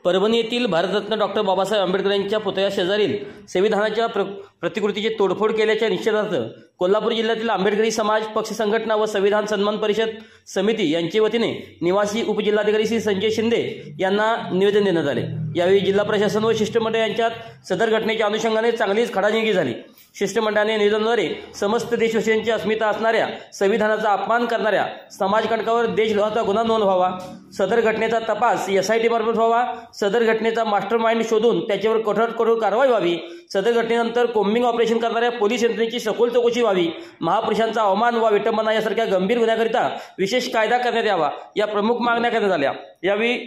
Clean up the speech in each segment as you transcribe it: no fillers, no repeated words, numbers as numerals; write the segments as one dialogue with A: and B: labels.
A: परभणी येथील भारतरत्न डॉक्टर बाबासाहेब आंबेडकर यांच्या पुतळ्या शेजारील संविधानाच्या प्रतिकृतीची तोडफोड केल्याच्या निषेधार्थ कोल्हापूर जिल्ह्यातील आंबेडकरी समाज पक्ष संघटना व संविधान सन्मान परिषद समिती यांच्या वतीने निवासी उपजिल्हाधिकारी श्री संजय शिंदे यांना निवेदन देण्यात आले। यावेळी जिल्हा प्रशासन व शिष्टमंडळ यांच्यात सदर घटनेच्या अनुषंगाने चांगलीच खडाजंगी झाली। शिष्टमंडळाने निवेदनाद्वारे समस्त देशवासियांची अस्मिता असणाऱ्या संविधानाचा अपमान करणाऱ्या समाजकंटकावर देशद्रोहाचा गुन्हा नोंद व्हावा, सदर घटनेचा तपास SIT मार्फत व्हावा, सदर घटनेचा मास्टरमाइंड शोधून त्याच्यावर कठोर कारवाई व्हावी, सदर घटनेनंतर कोम्बिंग ऑपरेशन करणाऱ्या पोलीस यंत्रणेची सखोल चौकशी व्हावी, महापुरुषांचा अवमान व विटंबना यासारख्या गंभीर गुन्ह्याकरिता विशेष कायदा करण्यात यावा, या प्रमुख मागण्या करण्यात आल्या। यावेळी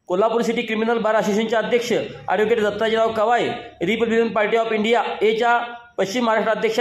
A: कोल्हापूर सिटी क्रिमिनल बार असोसिएशनचे अध्यक्ष advocate Dattajirao Kawale, republican party of India एच्या पश्चिम महाराष्ट्र अध्यक्ष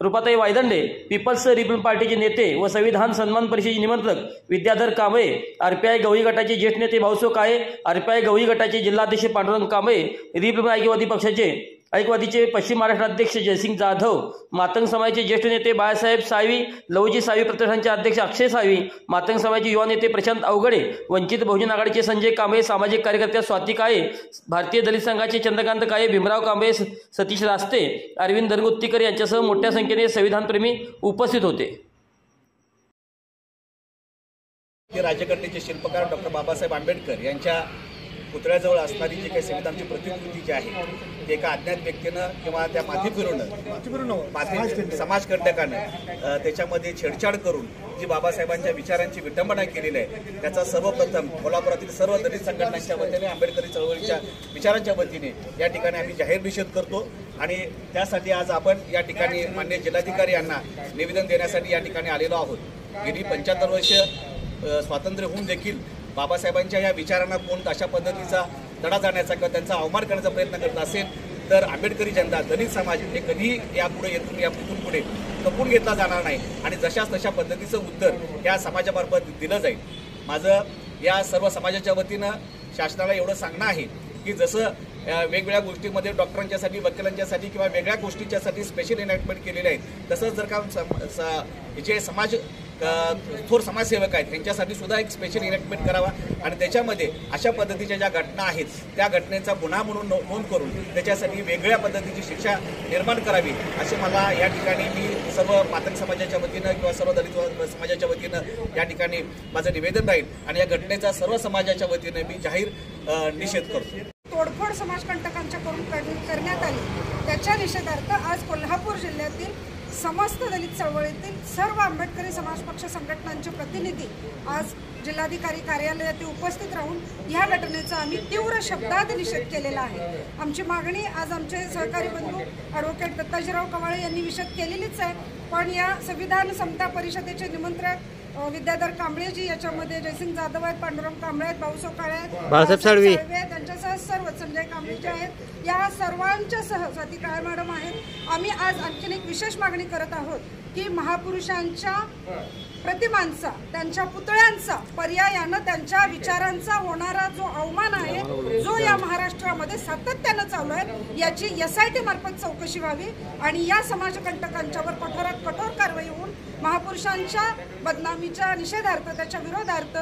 A: रूपाताई वायदंडे, पीपल्स रिपब्लिकन पार्टीचे नेते व संविधान सन्मान परिषदेचे निमंत्रक विद्याधर कांबळे, RPI गवळी गटाचे ज्येष्ठ नेते भाऊसाहेब काळे, RPI गवळी गटाचे जिल्हाध्यक्ष पांडुरंग कांबळे, रिपब्लिकन ऐक्यवादीचे पश्चिम महाराष्ट्र अध्यक्ष जयसिंग जाधव, मातंग समाजाचे ज्येष्ठ नेते बाळासाहेब साळवी, लवजी साळवी प्रतिष्ठानचे अध्यक्ष अक्षय साळवी, मातंग समाजाचे युवा नेते प्रशांत अवघडे, वंचित बहुजन आघाडीचे संजय कांबळे, सामाजिक कार्यकर्त्या स्वाती काळे, भारतीय दलित संघाचे चंद्रकांत काळे, भीमराव कांबळे, सतीश रास्ते, अरविंद दरगुत्तीकर यांच्यासह मोठ्या संख्येने संविधानप्रेमी उपस्थित होते।
B: राज्यघटनेचे शिल्पकार डॉक्टर बाबासाहेब आंबेडकर यांच्या पुतळ्याजवळ असणारी जी काही संविधानाची प्रतिकृती जी आहे ते एका अज्ञात व्यक्तीनं किंवा त्या माथी फिरवणं समाजकंटकानं त्याच्यामध्ये छेडछाड करून जी बाबासाहेबांच्या विचारांची विटंबना केलेली आहे, त्याचा सर्वप्रथम कोल्हापुरातील सर्व दलित संघटनांच्या वतीने, आंबेडकरी चळवळीच्या विचारांच्या वतीने या ठिकाणी आम्ही जाहीर निषेध करतो आणि त्यासाठी आज आपण या ठिकाणी माननीय जिल्हाधिकारी यांना निवेदन देण्यासाठी या ठिकाणी आलेलो आहोत। गेली 75 वर्ष स्वातंत्र्य होऊन देखील बाबासाहेबांच्या या विचारांना कोण अशा पद्धतीचा तडा जाण्याचा किंवा त्यांचा अवमान करण्याचा प्रयत्न करत असेल तर आंबेडकरी जनता, दलित समाज हे कधीही यापुढे इथून पुढे खपून घेतला जाणार नाही आणि जशाच तशा पद्धतीचं उत्तर या समाजामार्फत दिलं जाईल। माझं या सर्व समाजाच्या वतीनं शासनाला एवढं सांगणं आहे की जसं वेगवेगळ्या गोष्टींमध्ये डॉक्टरांच्यासाठी, वकिलांच्यासाठी किंवा वेगळ्या गोष्टींच्यासाठी स्पेशल एनॅक्टमेंट केलेले आहेत, तसंच जर का जे थोर समाजसेवक आहेत त्यांच्यासाठी सुद्धा एक स्पेशल एनॅक्टमेंट करावा आणि त्याच्यामध्ये अशा पद्धतीच्या ज्या घटना आहेत त्या घटनेचा गुन्हा म्हणून नोंद करून त्याच्यासाठी वेगळ्या पद्धतीची शिक्षा निर्माण करावी असे मला या ठिकाणी मी सर्व मातंग समाजाच्या वतीनं किंवा सर्व दलित समाजाच्या वतीनं या ठिकाणी माझं निवेदन राहील आणि या घटनेचा सर्व समाजाच्या वतीने मी जाहीर निषेध करतो।
C: तोडफोड समाजकंटकांच्याकडून करण्यात आली त्याच्या निषेधार्थ आज कोल्हापूर जिल्ह्यातील समस्त दलित चळवळीतील सर्व आंबेडकरी समाज पक्ष संघटनांचे प्रतिनिधी आज जिल्हाधिकारी कार्यालयात उपस्थित राहून या घटनेचा आम्ही तीव्र शब्दात निषेध केलेला आहे। आमची मागणी आज आमचे सहकारी बंधू ॲडव्होकेट दत्ताजीराव कवाळे यांनी विषद केलेलीच आहे, पण या संविधान समता परिषदेचे निमंत्रक विद्याधर कांबळेजी, याच्यामध्ये जयसिंग जाधव आहेत, पांडुरंग कांबळे आहेत, भाऊसाहेब काळे आहेत, बाळासाहेब साळवी त्यांच्यासह सर्व संजय कांबळेजी आहेत, या सर्वांच्या सह स्वाती काळे मॅडम आहेत। आम्ही आज आणखीन एक विशेष मागणी करत आहोत की महापुरुषांच्या प्रतिमांचा, त्यांच्या पुतळ्यांचा पर्यायानं त्यांच्या विचारांचा होणारा जो अवमान आहे, जो या महाराष्ट्रामध्ये सातत्यानं चालू आहे, याची SIT मार्फत चौकशी व्हावी आणि या समाजकंटकांच्यावर कठोरात कठोर कारवाई होऊन महापुरुषांच्या बदनामीच्या निषेधार्थ, त्याच्या विरोधार्थ